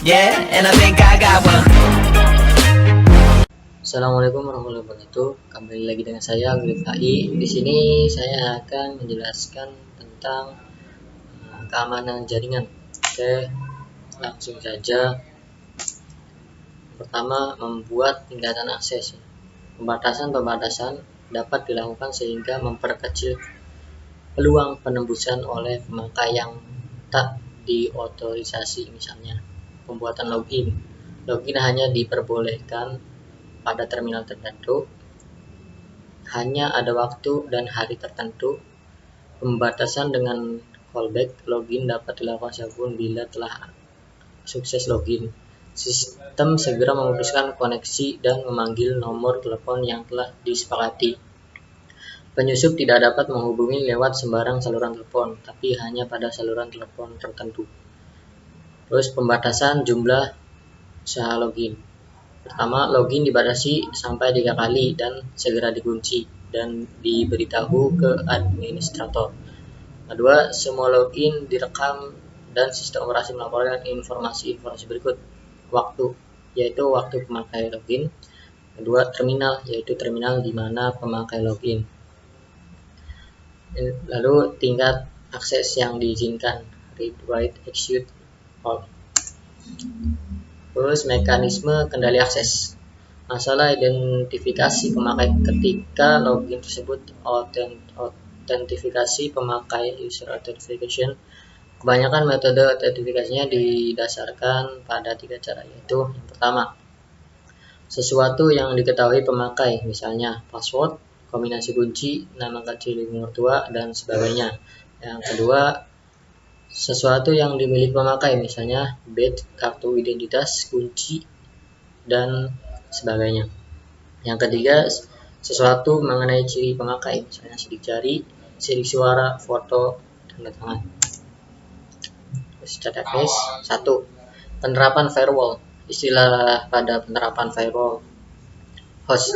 Yeah, and I think I got one. Assalamualaikum warahmatullahi wabarakatuh. Kembali lagi dengan saya Willy AI. Di sini saya akan menjelaskan tentang keamanan jaringan. Oke, langsung saja. Pertama, membuat tingkatan akses. Pembatasan dapat dilakukan sehingga memperkecil peluang penembusan oleh pemakai yang tak diotorisasi. Misalnya, pembuatan login. Login hanya diperbolehkan pada terminal tertentu, hanya ada waktu dan hari tertentu. Pembatasan dengan callback login dapat dilakukan siapapun bila telah sukses login. Sistem segera memutuskan koneksi dan memanggil nomor telepon yang telah disepakati. Penyusup tidak dapat menghubungi lewat sembarang saluran telepon, tapi hanya pada saluran telepon tertentu. Terus pembatasan jumlah usaha login. Pertama, login dibatasi sampai 3 kali dan segera dikunci dan diberitahu ke administrator. Kedua, semua login direkam dan sistem operasi melaporkan informasi-informasi berikut. Waktu, yaitu waktu pemakai login. Kedua, terminal, yaitu terminal di mana pemakai login. Lalu tingkat akses yang diizinkan, read, write, execute, all. Terus mekanisme kendali akses. Masalah identifikasi pemakai ketika login tersebut. Autentifikasi pemakai, user authentication. Kebanyakan metode autentifikasinya didasarkan pada 3 cara, yaitu yang pertama, sesuatu yang diketahui pemakai, misalnya password, kombinasi kunci, nama kecil ibu mertua, dan sebagainya. Yang kedua, sesuatu yang dimiliki pemakai, misalnya badge, kartu identitas, kunci, dan sebagainya. Yang ketiga, sesuatu mengenai ciri pemakai, misalnya sidik jari, sidik suara, foto, tanda tangan. Secara teknis, 1. Penerapan firewall. Istilah pada penerapan firewall. Host,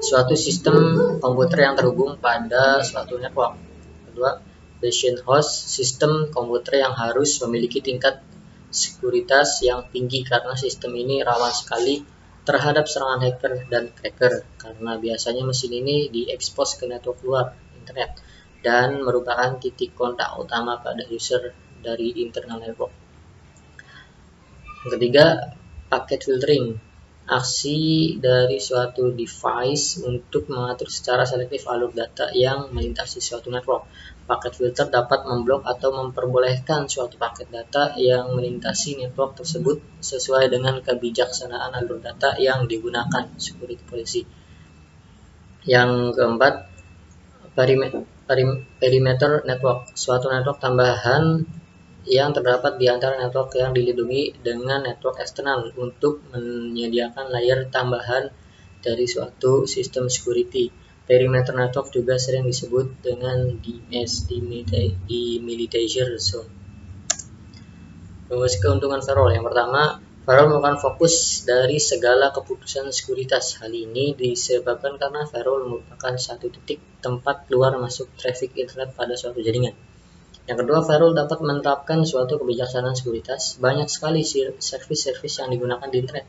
suatu sistem komputer yang terhubung pada suatu network. Kedua, bastion host, sistem komputer yang harus memiliki tingkat sekuritas yang tinggi karena sistem ini rawan sekali terhadap serangan hacker dan cracker karena biasanya mesin ini diekspos ke network luar internet dan merupakan titik kontak utama pada user dari internal network. Yang ketiga, packet filtering, aksi dari suatu device untuk mengatur secara selektif alur data yang melintasi suatu network. Packet filter dapat memblok atau memperbolehkan suatu paket data yang melintasi network tersebut sesuai dengan kebijaksanaan alur data yang digunakan, security policy. Yang keempat, perimeter network, suatu network tambahan yang terdapat di antara network yang dilindungi dengan network eksternal untuk menyediakan layer tambahan dari suatu sistem security. Perimeter network juga sering disebut dengan DNS, Demilitarization Zone. Rumus keuntungan firewall. Yang pertama, firewall merupakan fokus dari segala keputusan sekuritas. Hal ini disebabkan karena firewall merupakan satu titik tempat keluar masuk traffic internet pada suatu jaringan. Yang kedua, firewall dapat menerapkan suatu kebijaksanaan sekuritas. Banyak sekali servis-servis yang digunakan di internet.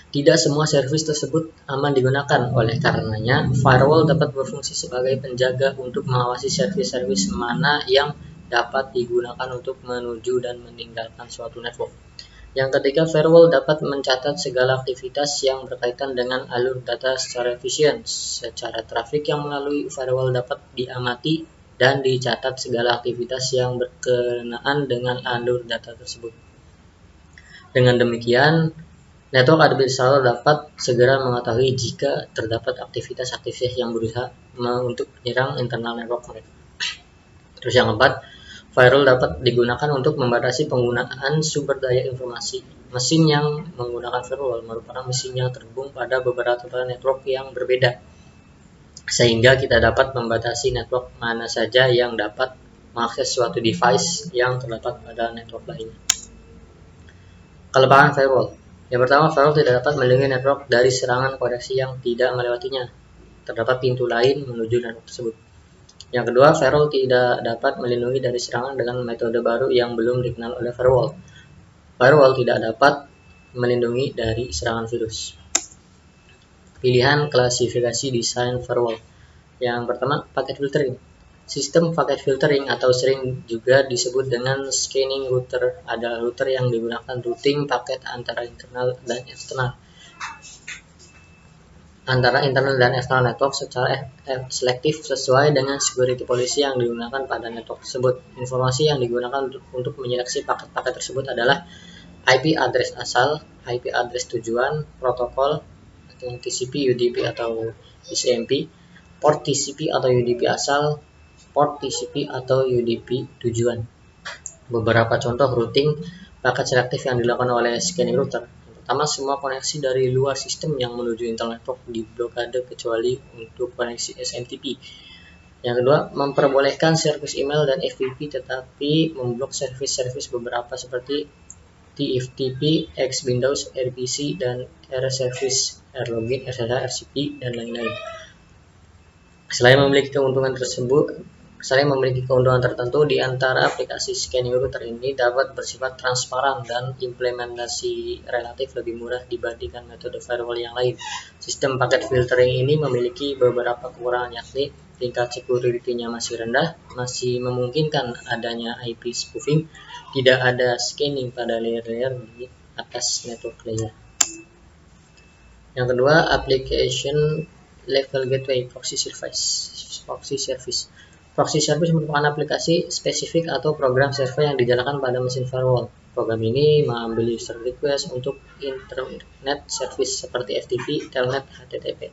Tidak semua servis tersebut aman digunakan. Oleh karenanya, firewall dapat berfungsi sebagai penjaga untuk mengawasi servis-servis mana yang dapat digunakan untuk menuju dan meninggalkan suatu network. Yang ketiga, firewall dapat mencatat segala aktivitas yang berkaitan dengan alur data secara efisien. Secara trafik yang melalui firewall dapat diamati dan dicatat segala aktivitas yang berkenaan dengan alur data tersebut. Dengan demikian, network administrator dapat segera mengetahui jika terdapat aktivitas-aktivitas yang berusaha untuk menyerang internal network mereka. Terus yang keempat, firewall dapat digunakan untuk membatasi penggunaan sumber daya informasi. Mesin yang menggunakan firewall merupakan mesin yang terhubung pada beberapa network yang berbeda, sehingga kita dapat membatasi network mana saja yang dapat mengakses suatu device yang terdapat pada network lainnya. Kelemahan firewall. Yang pertama, firewall tidak dapat melindungi network dari serangan koneksi yang tidak melewatinya. Terdapat pintu lain menuju network tersebut. Yang kedua, firewall tidak dapat melindungi dari serangan dengan metode baru yang belum dikenal oleh firewall. Firewall tidak dapat melindungi dari serangan virus. Pilihan klasifikasi desain firewall. Yang pertama, packet filtering. Sistem packet filtering atau sering juga disebut dengan scanning router adalah router yang digunakan routing paket antara internal dan eksternal network secara selektif sesuai dengan security policy yang digunakan pada network tersebut. Informasi yang digunakan untuk menyeleksi paket-paket tersebut adalah IP address asal, IP address tujuan, protokol, TCP, UDP atau ICMP, port TCP atau UDP asal, port TCP atau UDP tujuan. Beberapa contoh routing paket selektif yang dilakukan oleh scanning router. Pertama, semua koneksi dari luar sistem yang menuju internal network diblokade kecuali untuk koneksi SMTP. Yang kedua, memperbolehkan service email dan FTP tetapi memblok service beberapa seperti TFTP, X Windows, RPC, dan R-Service, R-Login, RSSH, RCP, dan lain-lain. Selain memiliki keuntungan tertentu, di antara aplikasi scanning router ini dapat bersifat transparan dan implementasi relatif lebih murah dibandingkan metode firewall yang lain. Sistem packet filtering ini memiliki beberapa kekurangan, yakni tingkat security-nya masih rendah, masih memungkinkan adanya IP spoofing, tidak ada scanning pada layer-layer di atas network layer. Yang kedua, application level gateway proxy service. Proxy service merupakan aplikasi spesifik atau program server yang dijalankan pada mesin firewall. Program ini mengambil user request untuk internet service seperti FTP, Telnet, HTTP,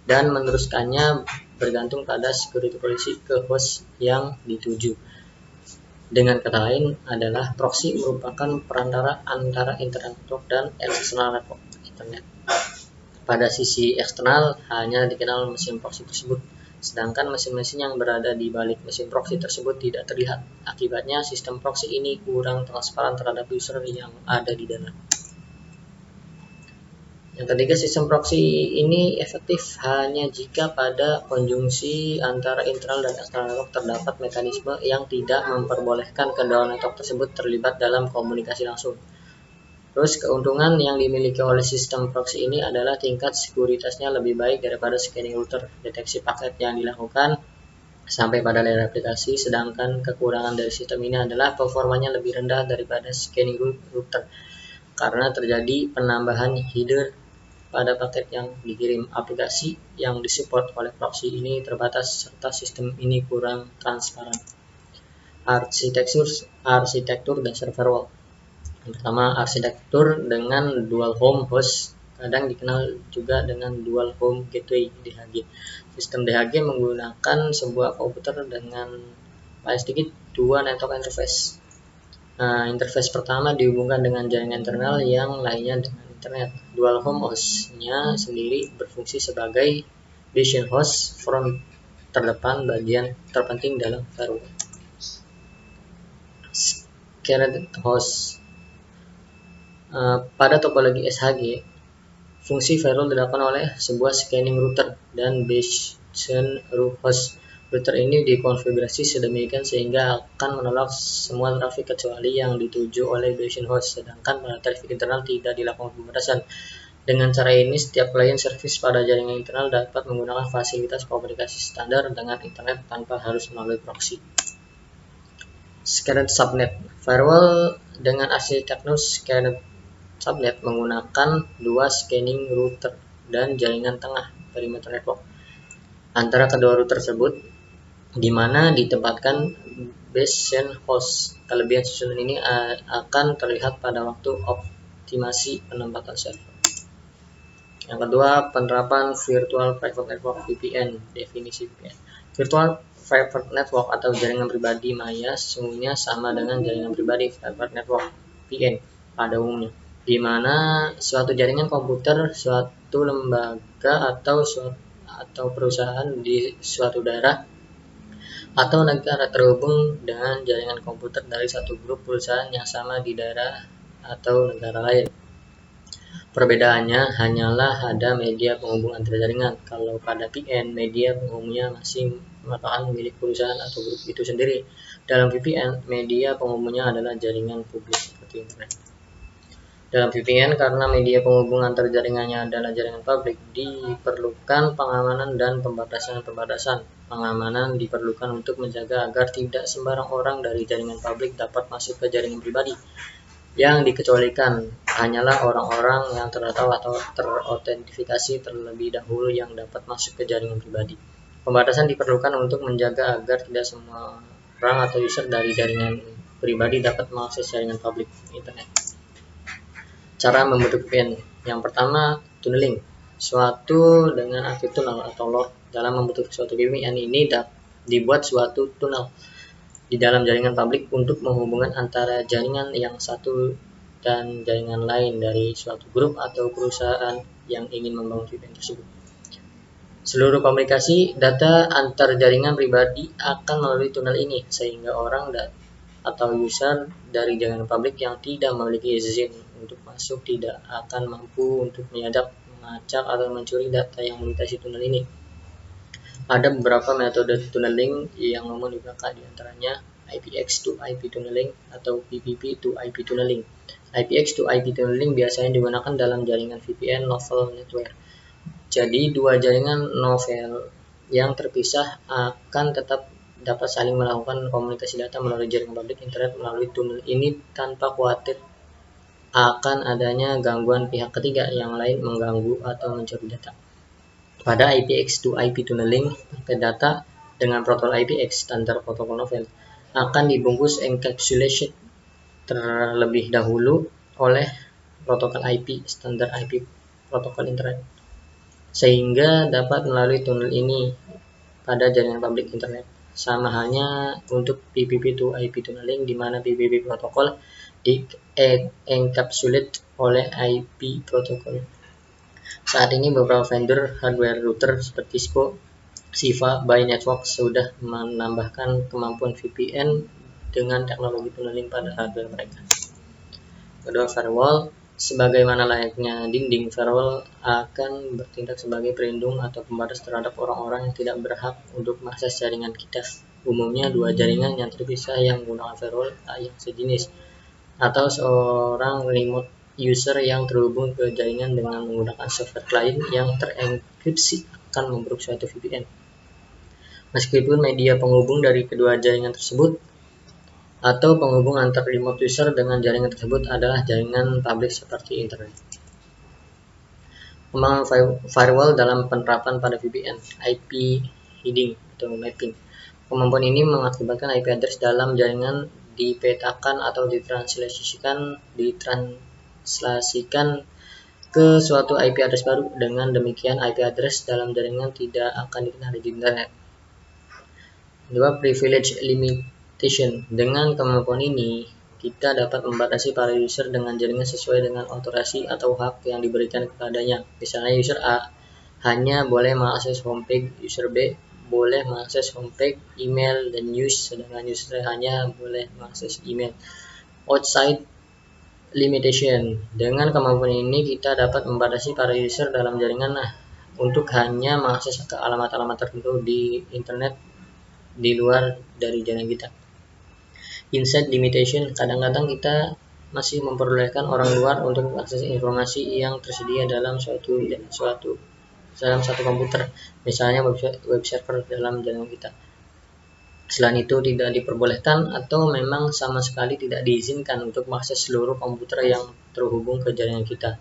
dan meneruskannya bergantung pada security policy ke host yang dituju. Dengan kata lain adalah proxy merupakan perantara antara internal network dan external network internet. Pada sisi eksternal hanya dikenal mesin proxy tersebut, sedangkan mesin-mesin yang berada di balik mesin proxy tersebut tidak terlihat. Akibatnya, sistem proxy ini kurang transparan terhadap user yang ada di dalam. Yang ketiga, sistem proxy ini efektif hanya jika pada konjungsi antara internal dan eksternal network terdapat mekanisme yang tidak memperbolehkan kedua network tersebut terlibat dalam komunikasi langsung. Terus, keuntungan yang dimiliki oleh sistem proxy ini adalah tingkat sekuritasnya lebih baik daripada scanning router. Deteksi paket yang dilakukan sampai pada layer aplikasi, sedangkan kekurangan dari sistem ini adalah performanya lebih rendah daripada scanning router karena terjadi penambahan header pada paket yang dikirim. Aplikasi yang disupport oleh proxy ini terbatas serta sistem ini kurang transparan. Arsitektur dasar firewall. Yang pertama, arsitektur dengan dual home host, kadang dikenal juga dengan dual home gateway (DHG). Sistem DHG menggunakan sebuah komputer dengan paling sedikit dua network interface. Interface pertama dihubungkan dengan jaringan internal, yang lainnya dengan internet. Dual home host-nya sendiri berfungsi sebagai bastion host, front terdepan, bagian terpenting dalam firewall. Shared host. Pada topologi SHG, fungsi firewall dilakukan oleh sebuah scanning router dan bastion host. Router ini dikonfigurasi sedemikian sehingga akan menolak semua trafik kecuali yang dituju oleh bastion host, sedangkan pada trafik internal tidak dilakukan pembatasan. Dengan cara ini, setiap client service pada jaringan internal dapat menggunakan fasilitas komunikasi standar dengan internet tanpa harus melalui proxy. Shared subnet. Firewall dengan arsitektur shared subnet menggunakan dua scanning router dan jaringan tengah perimeter network antara kedua router tersebut, di mana ditempatkan bastion host. Kelebihan susunan ini akan terlihat pada waktu optimasi penempatan server. Yang kedua, penerapan Virtual Private Network (VPN). Definisi VPN. Virtual Private Network atau jaringan pribadi maya sesungguhnya sama dengan jaringan pribadi private network (VPN) pada umumnya, di mana suatu jaringan komputer, suatu lembaga atau perusahaan di suatu daerah atau negara terhubung dengan jaringan komputer dari satu grup perusahaan yang sama di daerah atau negara lain. Perbedaannya hanyalah ada media penghubung antar jaringan. Kalau pada VPN, media penghubungnya masih merupakan milik perusahaan atau grup itu sendiri. Dalam VPN, media penghubungnya adalah jaringan publik seperti internet. Dalam VPN, karena media penghubung antar jaringannya adalah jaringan publik, diperlukan pengamanan dan pembatasan. Pengamanan diperlukan untuk menjaga agar tidak sembarang orang dari jaringan publik dapat masuk ke jaringan pribadi. Yang dikecualikan hanyalah orang-orang yang terdata atau terautentikasi terlebih dahulu yang dapat masuk ke jaringan pribadi. Pembatasan diperlukan untuk menjaga agar tidak semua orang atau user dari jaringan pribadi dapat mengakses jaringan publik internet. Cara membentuk VPN. Yang pertama, tunneling. Suatu dengan aktif tunnel atau load. Dalam membentuk suatu VPN ini dibuat suatu tunnel di dalam jaringan publik untuk menghubungkan antara jaringan yang satu dan jaringan lain dari suatu grup atau perusahaan yang ingin membangun VPN tersebut. Seluruh komunikasi data antar jaringan pribadi akan melalui tunnel ini, sehingga orang atau user dari jaringan publik yang tidak memiliki izin untuk masuk tidak akan mampu untuk menyadap, melacak, atau mencuri data yang melintasi tunnel ini. Ada beberapa metode tunneling yang umum digunakan, diantaranya IPX to IP tunneling atau PPP to IP tunneling. IPX to IP tunneling biasanya digunakan dalam jaringan VPN novel network. Jadi dua jaringan novel yang terpisah akan tetap dapat saling melakukan komunikasi data melalui jaringan publik internet melalui tunnel ini tanpa khawatir akan adanya gangguan pihak ketiga yang lain mengganggu atau mencuri data. Pada IPX to IP tunneling, paket data dengan protokol IPX standar protokol novel akan dibungkus encapsulation terlebih dahulu oleh protokol IP standar IP protokol internet, sehingga dapat melalui tunnel ini pada jaringan publik internet. Sama halnya untuk PPP to IP tunneling, di mana PPP protokol di-encapsulate oleh IP protokol. Saat ini beberapa vendor hardware router seperti Cisco, Siva, by Network sudah menambahkan kemampuan VPN dengan teknologi tunneling pada hardware mereka. Kedua, firewall. Sebagaimana layaknya dinding, firewall akan bertindak sebagai pelindung atau pembatas terhadap orang-orang yang tidak berhak untuk mengakses jaringan kita. Umumnya dua jaringan yang terpisah yang menggunakan firewall yang sejenis, atau seorang remote user yang terhubung ke jaringan dengan menggunakan software client yang terenkripsi akan membentuk suatu VPN. Meskipun media penghubung dari kedua jaringan tersebut atau penghubung antar remote user dengan jaringan tersebut adalah jaringan publik seperti internet. Kembangan firewall dalam penerapan pada VPN, IP hiding atau mapping. Kemampuan ini mengakibatkan IP address dalam jaringan dipetakan atau ditranslasikan ke suatu IP address baru. Dengan demikian, IP address dalam jaringan tidak akan dikenali di internet. Kedua, privilege limitation. Dengan kemampuan ini, kita dapat membatasi para user dengan jaringan sesuai dengan otoritas atau hak yang diberikan kepadanya. Misalnya, user A hanya boleh mengakses homepage, user B boleh mengakses homepage, email, dan news, sedangkan user hanya boleh mengakses email. Outside limitation. Dengan kemampuan ini, kita dapat membatasi para user dalam jaringan untuk hanya mengakses ke alamat-alamat tertentu di internet di luar dari jaringan kita. Inside limitation. Kadang-kadang kita masih memperbolehkan orang luar untuk mengakses informasi yang tersedia dalam satu komputer, misalnya web server dalam jaringan kita. Selain itu, tidak diperbolehkan atau memang sama sekali tidak diizinkan untuk mengakses seluruh komputer yang terhubung ke jaringan kita.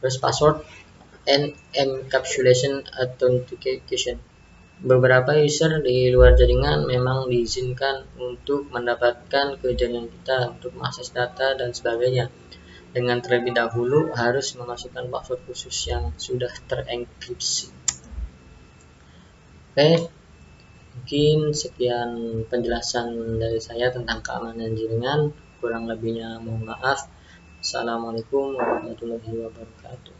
Terus password and encapsulation authentication. Beberapa user di luar jaringan memang diizinkan untuk mendapatkan ke jaringan kita untuk mengakses data dan sebagainya, dengan terlebih dahulu harus memasukkan password khusus yang sudah terenkripsi. Oke, mungkin sekian penjelasan dari saya tentang keamanan jaringan. Kurang lebihnya mohon maaf. Assalamualaikum warahmatullahi wabarakatuh.